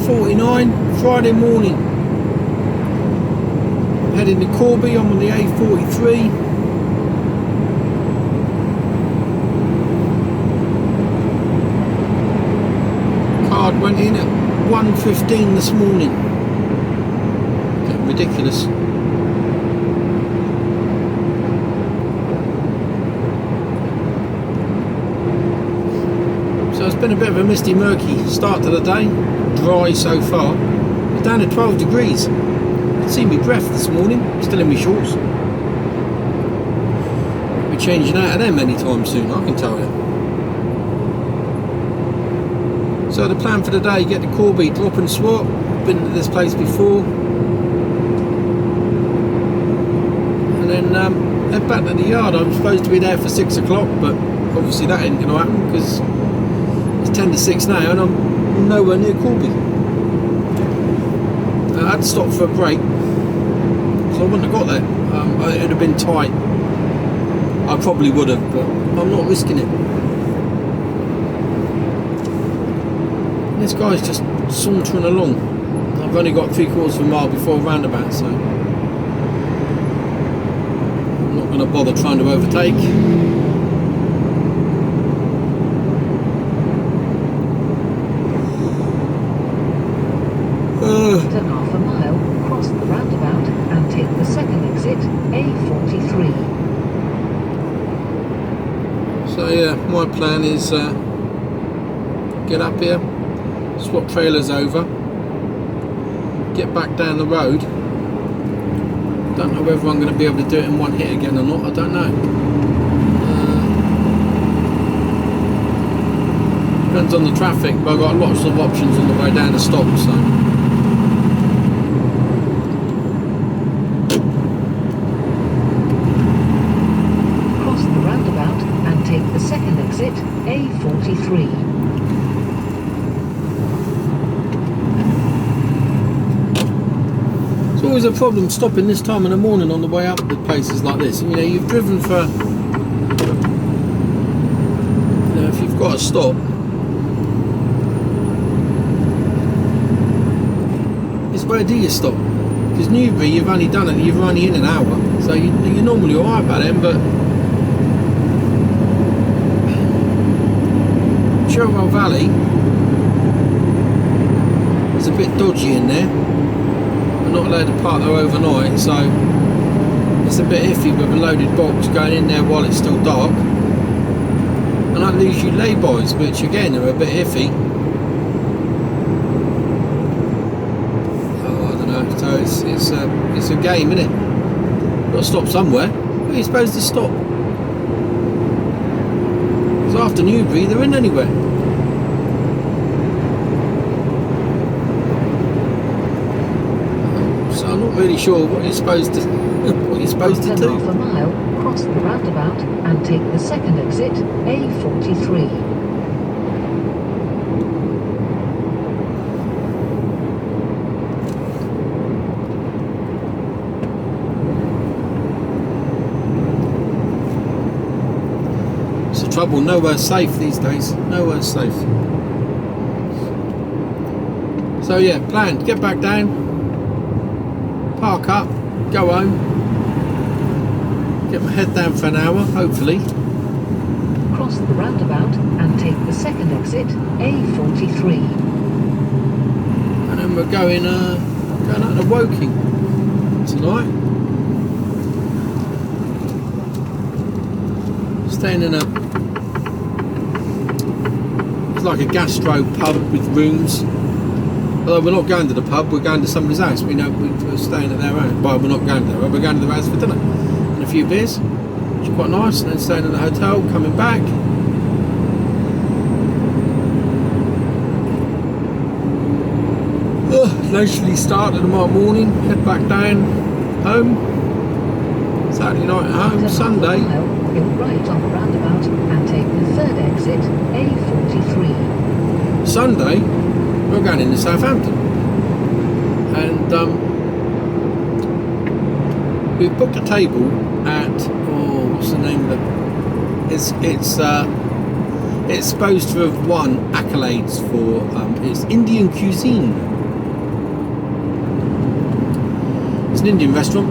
6:49 Friday morning. I'm heading to Corby. I'm on the A43. Card went in at 1:15 this morning. Getting ridiculous. So it's been a bit of a misty, murky start to the day. Dry so far. It's down to 12 degrees. You can see me breath this morning. Still in my shorts. We'll be changing out of them anytime soon, I can tell you. So the plan for the day, get to Corby, drop and swap. Been to this place before. And then head back to the yard. I'm supposed to be there for 6 o'clock, but obviously that ain't going to happen because it's 10 to 6 now and I'm nowhere near Corby. I had to stop for a break because I wouldn't have got there. It would have been tight. I probably would have, but I'm not risking it. This guy's just sauntering along. I've only got 3/4 of a mile before a roundabout, so I'm not going to bother trying to overtake. Turn half a mile, cross the roundabout and take the second exit, A43. So yeah, my plan is get up here, swap trailers over, get back down the road. Don't know whether I'm going to be able to do it in one hit again or not, I don't know. Depends on the traffic, but I've got lots of options on the way down to stop, so. Cross the roundabout and take the second exit, A43. It's always a problem stopping this time in the morning on the way up to places like this. You know, you've driven for, you know, if you've got to stop, it's where do you stop? Because Newbury, you've only done it, you're only in an hour, so you're normally alright by then, but Cherwell Valley is a bit dodgy in there. Not allowed to park there overnight, so it's a bit iffy with a loaded box going in there while it's still dark, and that leaves you laybys, which again are a bit iffy. Oh, I don't know. So it's a game, isn't it? Got to stop somewhere. Where are you supposed to stop? Because after Newbury, they're in anywhere. I'm not really sure what you're supposed to do. Half a mile, cross the roundabout and take the second exit, A43. It's the trouble, nowhere's safe these days. Nowhere's safe. So yeah, plan, get back down. Park up, go home, get my head down for an hour, hopefully. Cross the roundabout and take the second exit, A43. And then we're going out to Woking tonight. Staying in it's like a gastro pub with rooms. Although we're not going to the pub, we're going to somebody's house. We know we're staying at their house. Well, we're not going to their house, we're going to their house for dinner. And a few beers, which is quite nice. And then staying at the hotel, coming back. Leisurely start of tomorrow morning, head back down, home. Saturday night at home, Sunday. Go right on the roundabout and take the third exit, A43. Sunday, we're going into Southampton, and we've booked a table at what's the name of it? It's supposed to have won accolades for its Indian cuisine. It's an Indian restaurant.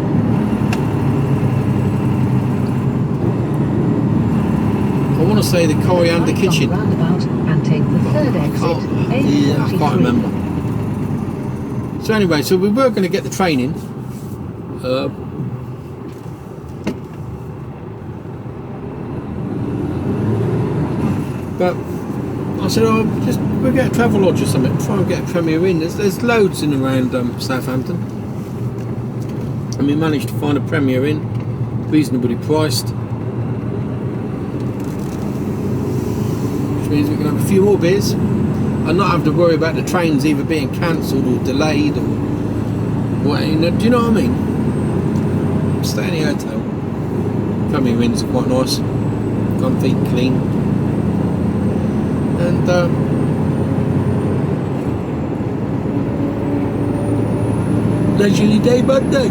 I want to say the Coriander Kitchen. Roundabout and take the third exit. Yeah, I can't remember. So anyway, so we were going to get the train in. But I said, we'll get a Travelodge or something, try and get a Premier Inn. There's loads in around Southampton. And we managed to find a Premier Inn, reasonably priced. Which means we can have a few more beers and not have to worry about the trains either being cancelled or delayed or what. Do you know what I mean? Stay in the hotel. Premier Inns are quite nice, comfy, clean. And leisurely day Monday.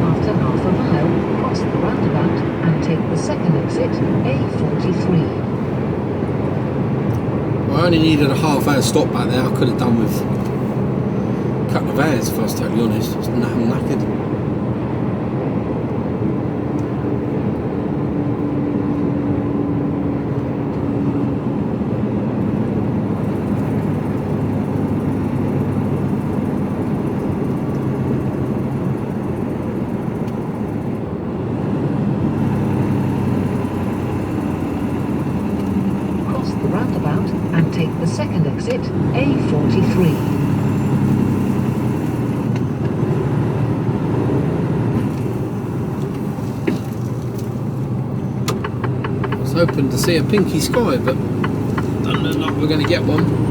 After half a mile, cross the roundabout and take the second exit, A43. Well, I only needed a half-hour stop back there. I could have done with a couple of hours, if I was totally honest. I'm knackered. And take the second exit, A43. I was hoping to see a pinky sky, but doesn't look like we're going to get one.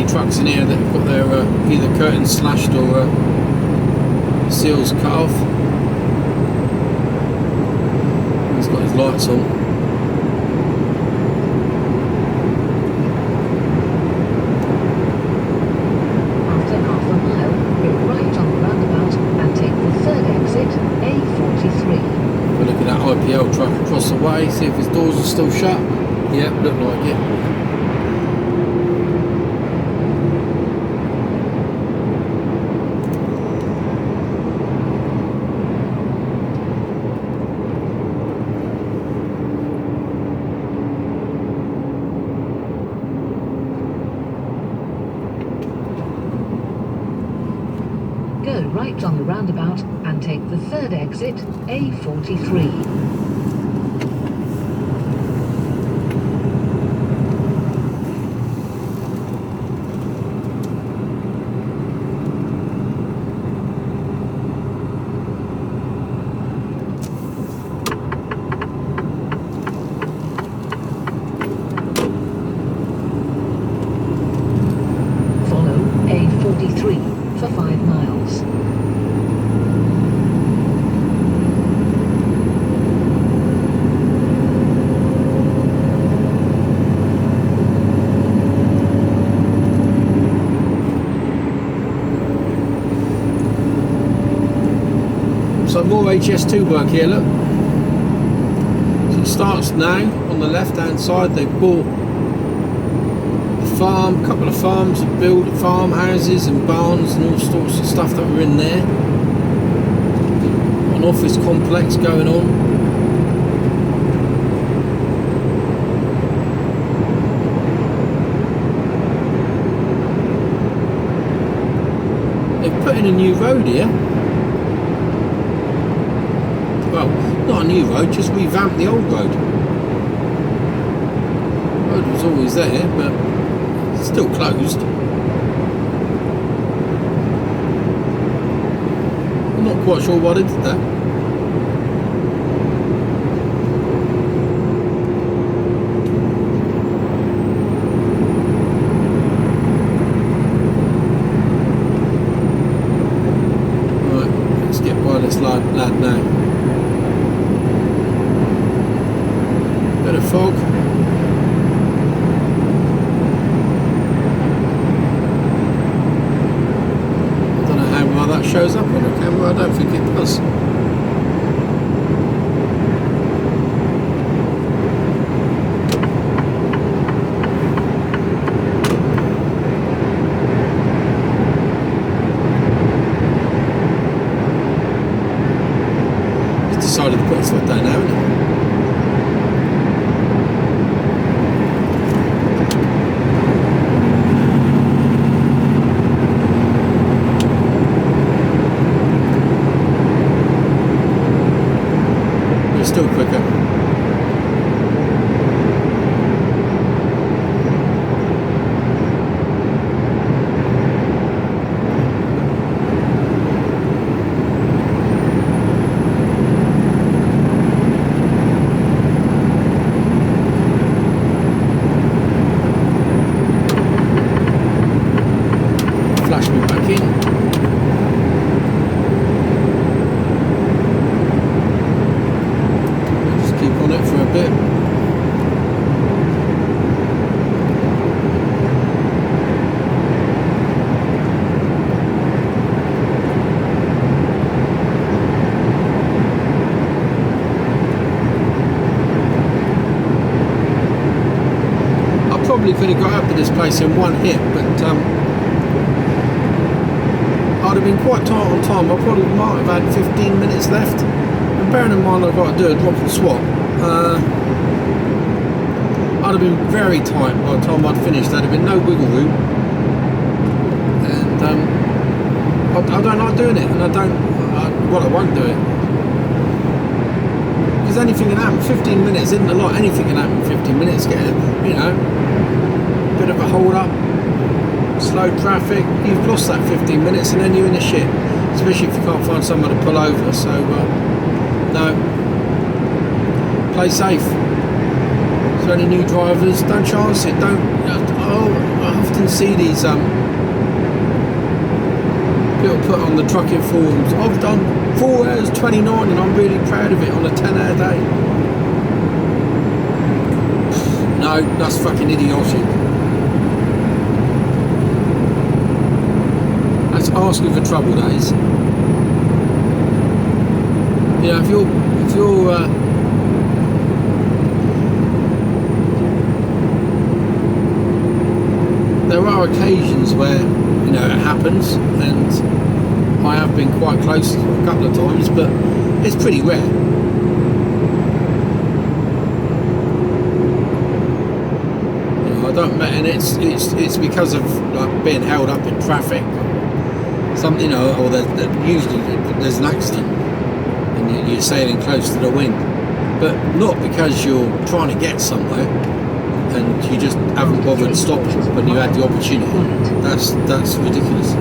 Trucks in here that have got their either curtains slashed or seals cut off. He's got his lights on. After half a mile, go right on the roundabout and take the third exit, A43. We'll look at that IPL truck across the way, see if his doors are still shut. Yep, look like it. Go right on the roundabout and take the third exit, A43. Follow A43 for 5 miles. So more HS2 work here, look. So it starts now on the left hand side. They bought a farm, a couple of farms, and built farmhouses and barns and all sorts of stuff that were in there. An office complex going on. They've put in a new road here. Well, not a new road, just revamped the old road. The road was always there, but it's still closed. I'm not quite sure why they did that. of fog. I don't know how well that shows up on the camera. I don't think it does. Decided to put his foot down now, hasn't he? We're still quicker. Flash me back in. Just keep on it for a bit. I probably could have got up to this place in one hit, but I'd have been quite tight on time. I probably might have had 15 minutes left. And bearing in mind I've got to do a drop and swap, I'd have been very tight by the time I'd finished. There'd have been no wiggle room. And I don't like doing it, and I won't do it. Because anything can happen. 15 minutes isn't a lot. Anything can happen in 15 minutes. Get a bit of a hold up. Slow traffic, you've lost that 15 minutes and then you're in the shit, especially if you can't find someone to pull over. So no, play safe. So any new drivers, don't chance it. Don't. I often see these people put on the trucking forums, I've done 4 hours 29 and I'm really proud of it on a 10-hour day. No, that's fucking idiotic. Asking for trouble, that is. You know, if you're there are occasions where it happens, and I have been quite close a couple of times, but it's pretty rare. I don't, and it's because of like being held up in traffic. Something, or usually there's an accident and you're sailing close to the wind, but not because you're trying to get somewhere and you just haven't bothered stopping when you had the opportunity. That's ridiculous.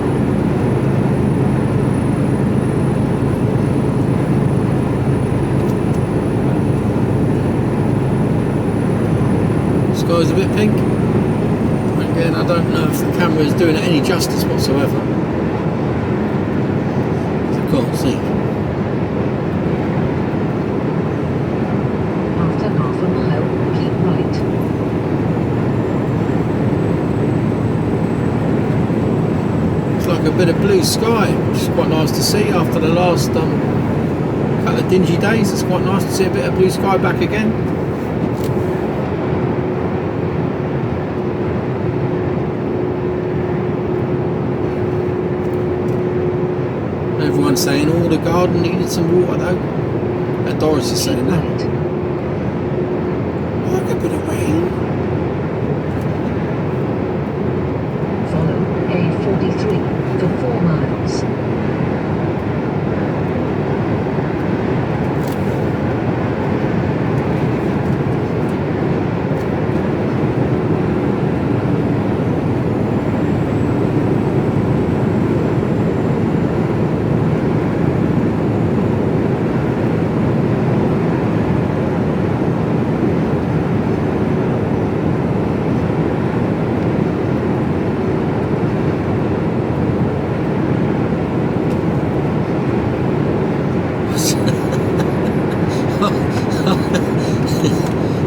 Sky's a bit pink. Again, I don't know if the camera is doing it any justice whatsoever. Can't see. After half a mile, keep right. It's like a bit of blue sky, which is quite nice to see after the last couple of dingy days. It's quite nice to see a bit of blue sky back again. Everyone's saying, oh, the garden needed some water though. Doris is saying that. Like a bit of rain. Follow A43 for 4 miles.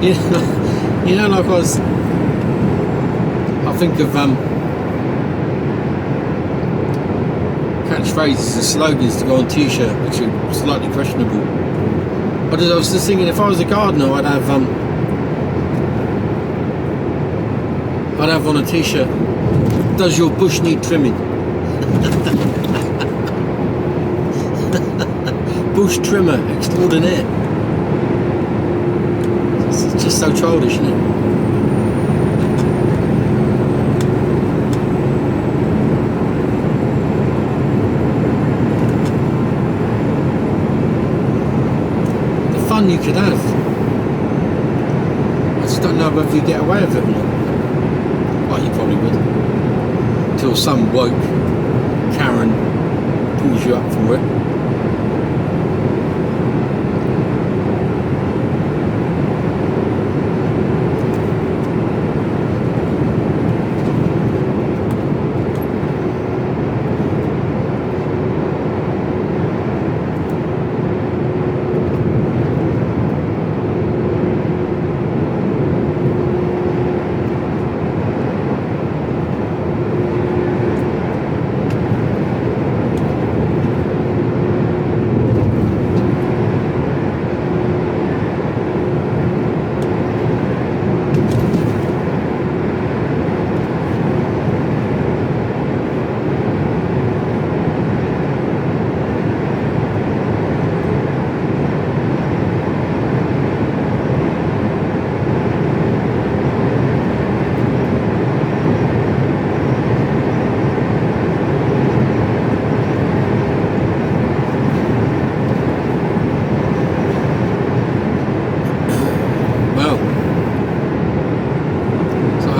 You know, like I think of catchphrases and slogans to go on t-shirt, which are slightly questionable. I was just thinking, if I was a gardener, I'd have on a t-shirt, does your bush need trimming? Bush trimmer extraordinaire. It's just so childish, isn't it? The fun you could have. I just don't know whether you get away with it or not. Well, you probably would. Until some woke Karen pulls you up for it.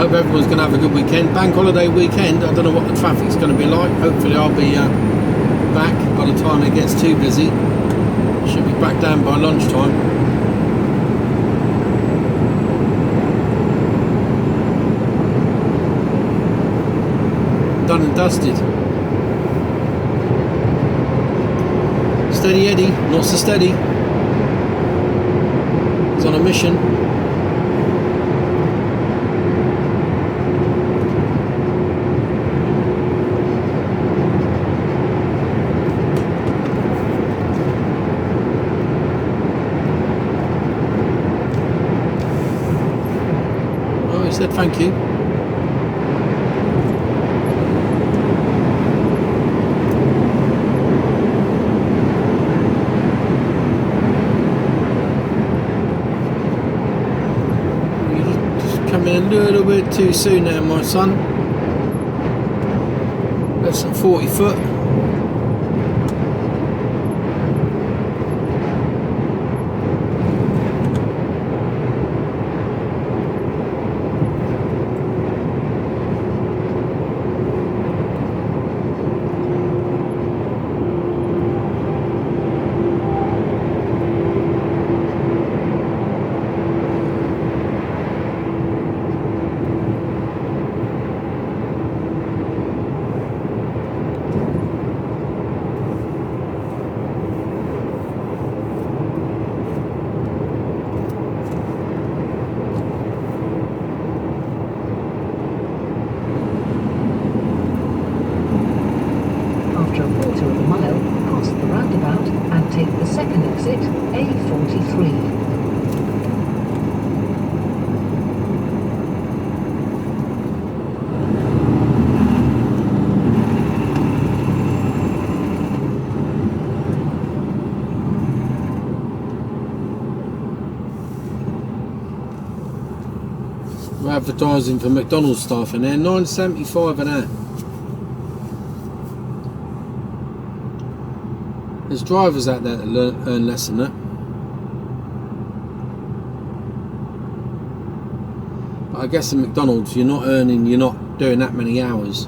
Everyone's going to have a good weekend. Bank holiday weekend. I don't know what the traffic's going to be like. Hopefully I'll be back by the time it gets too busy. Should be back down by lunchtime. Done and dusted. Steady Eddie, not so steady. He's on a mission. Said thank you. You're just coming a little bit too soon there, my son. Less than 40 foot. Exit A43. We're advertising for McDonald's staff in there, $9.75 an hour. There's drivers out there that earn less than that. But I guess in McDonald's you're not doing that many hours.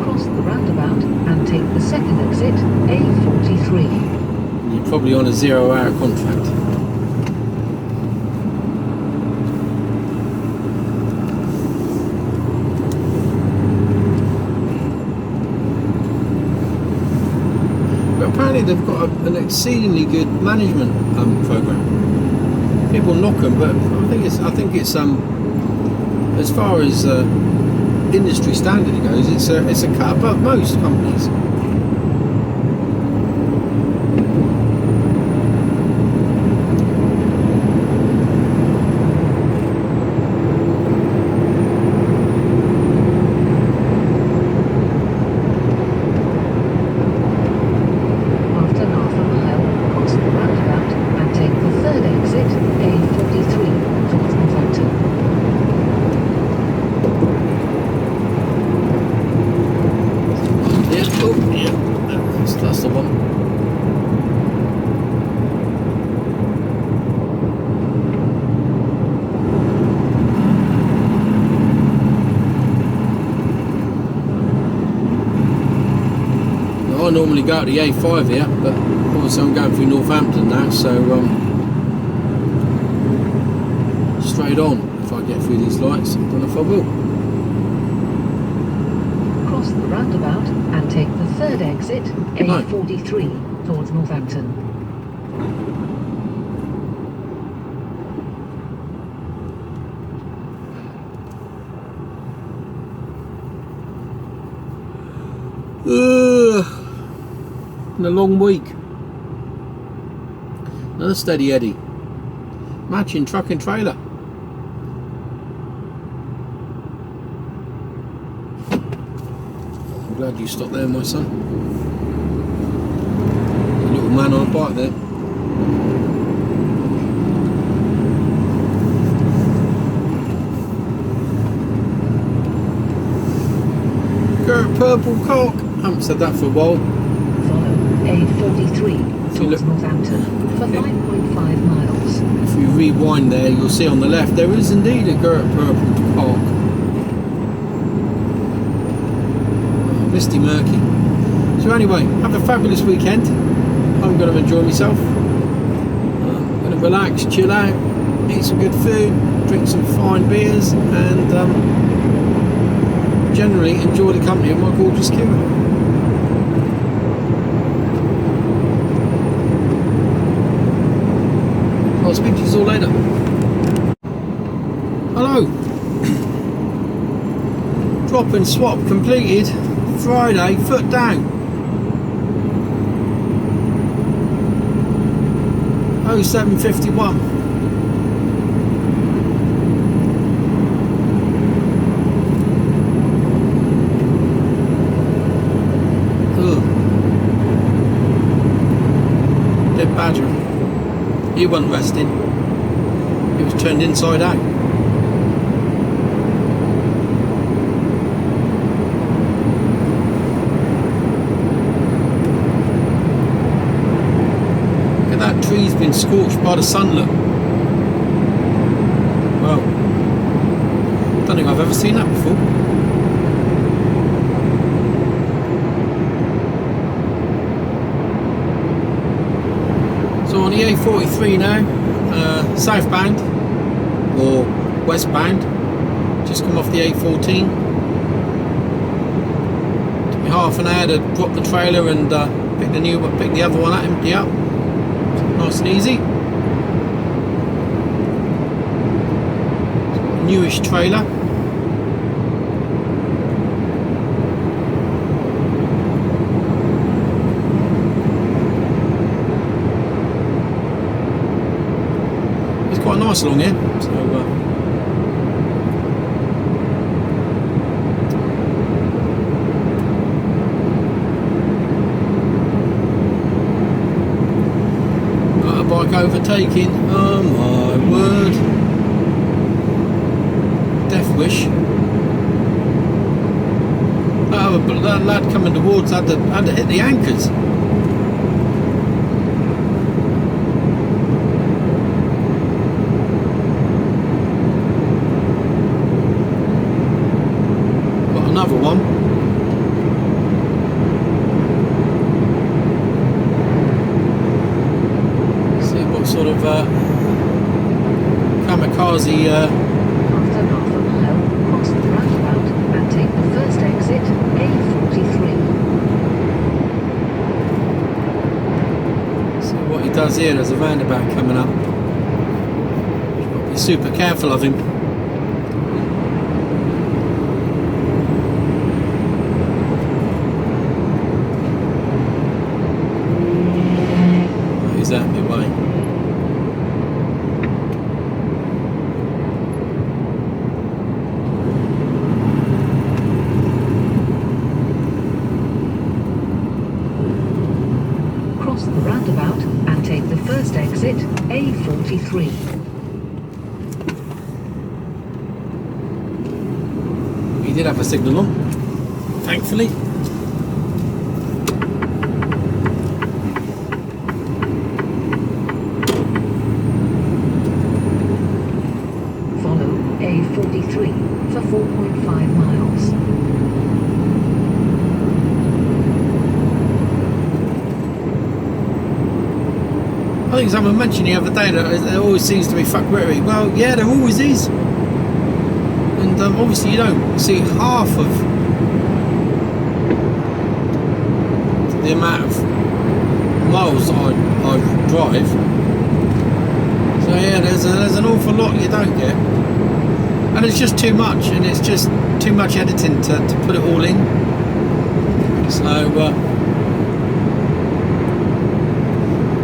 Cross the roundabout and take the second exit, A43. You're probably on a 0-hour contract. apparently they've got an exceedingly good management program. People knock them, but I think it's as far as industry standard goes, it's a cut above most companies. That's the one. Now, I normally go to the A5 here, but obviously I'm going through Northampton now, so straight on if I get through these lights. I don't know if I will. Cross the roundabout and take the third exit, A43, towards Northampton. In a long week. Another steady Eddie. Matching truck and trailer. I'm glad you stopped there, my son. A little man on a bike there. Gert purple cock. I haven't said that for a while. Follow A43 towards Northampton for 5.5 miles. If you rewind there, you'll see on the left there is indeed a Gert purple cock. Misty murky. So anyway, have a fabulous weekend. I'm going to enjoy myself. I'm going to relax, chill out, eat some good food, drink some fine beers, and generally enjoy the company of my gorgeous Kira. I'll speak to you all later. Hello. Drop and swap completed. Friday, foot down. 0751. Dead badger. He wasn't resting. He was turned inside out. Look at that tree's been scorched by the sun, look. Well, don't think I've ever seen that before. So on the A43 now, southbound or westbound, just come off the A14. Took me half an hour to drop the trailer and pick the other one out, empty up. Nice and easy. Newish trailer. Quite nice along here, so got a bike overtaking, oh my word, death wish. That lad coming towards had to hit the anchors. Another one. See what sort of kamikaze. After half a mile, cross the roundabout and take the first exit, A43. does here. There's a roundabout coming up. Got to be super careful of him. Oh, he's out of my way. Cross the roundabout and take the first exit, A43. He did have a signal on, thankfully. Follow A43 for 4.5 miles. I think someone mentioned the other day that there always seems to be fuck rhetoric. Well, yeah, there always is. And obviously you don't see half of the amount of miles I drive. So yeah, there's an awful lot you don't get. And it's just too much, and it's just too much editing to put it all in. So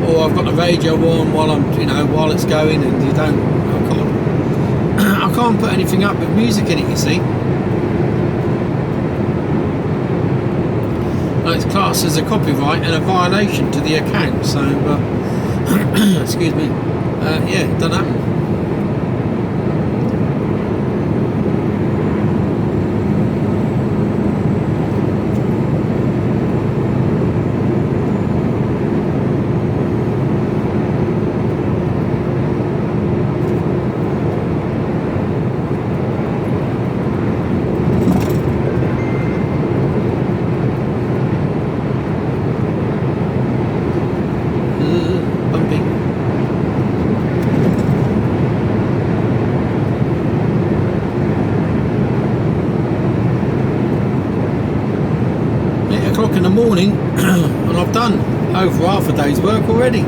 or I've got the radio on while I'm, while it's going, and I can't put anything up with music in it, you see. And it's classed as a copyright and a violation to the account, so excuse me, yeah, it doesn't happen. In the morning and I've done over half a day's work already.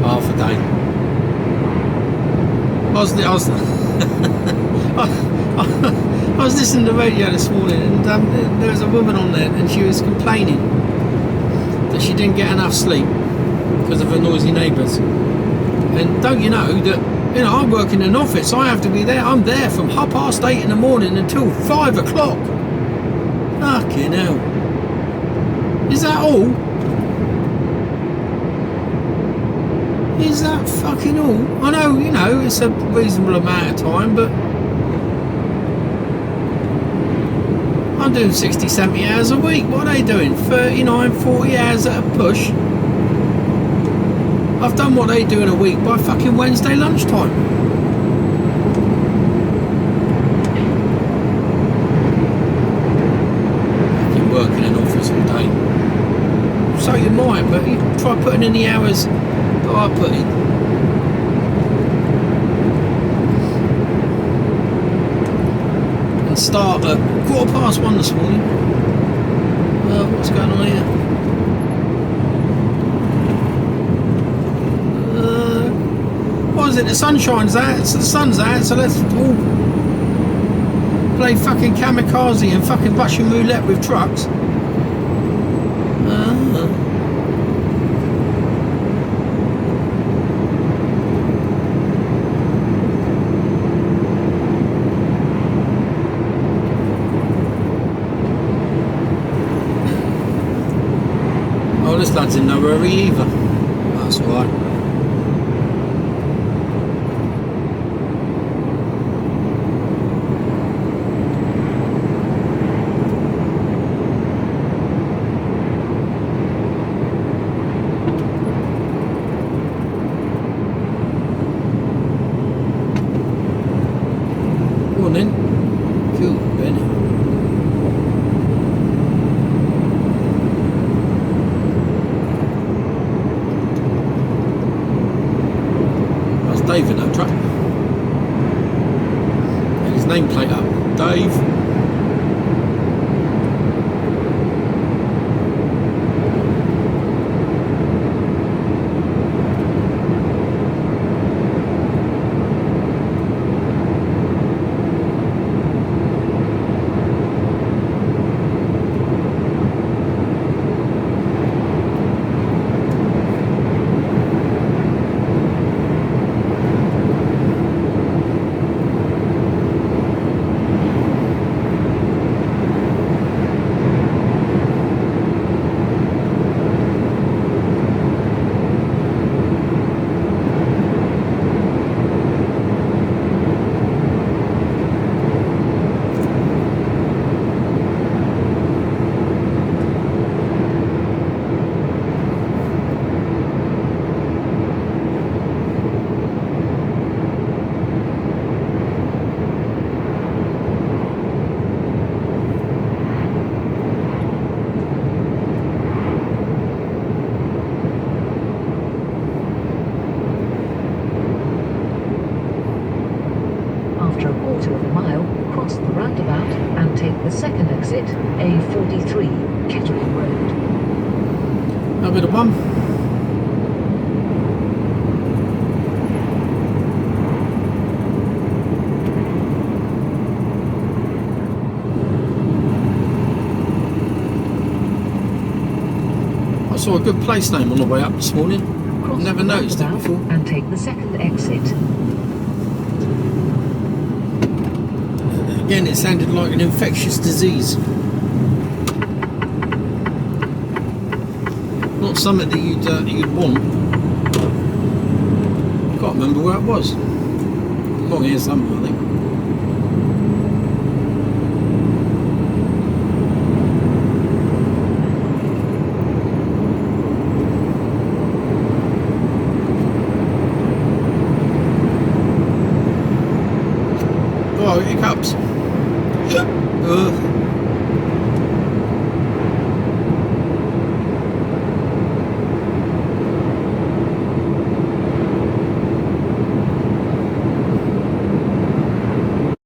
Half a day. I was listening to the radio this morning, and there was a woman on there, and she was complaining that she didn't get enough sleep because of her noisy neighbours. And don't you know that I work in an office, I have to be there. I'm there from 8:30 in the morning until 5 o'clock. Fucking hell. Is that all? Is that fucking all? I know, it's a reasonable amount of time, but I'm doing 60, 70 hours a week. What are they doing? 39, 40 hours at a push? I've done what they do in a week by fucking Wednesday lunchtime. You work in an office all day. So you might, but you try putting in the hours that I put in. And start at 1:15 this morning. What's going on here? What is it? The sunshine's out, so the sun's out, so let's all play fucking kamikaze and fucking Russian roulette with trucks. Oh, this lad's in no hurry either. That's right. Dave in that truck. And his nameplate up. Dave. After a quarter of a mile, cross the roundabout and take the second exit, A43, Kettering Road. A bit of one. I saw a good place name on the way up this morning. Cross Never the noticed it roundabout before. and take the second exit. Again, it sounded like an infectious disease. Not something that you'd want. Can't remember where it was. Along here somewhere, I think. Oh, hiccups.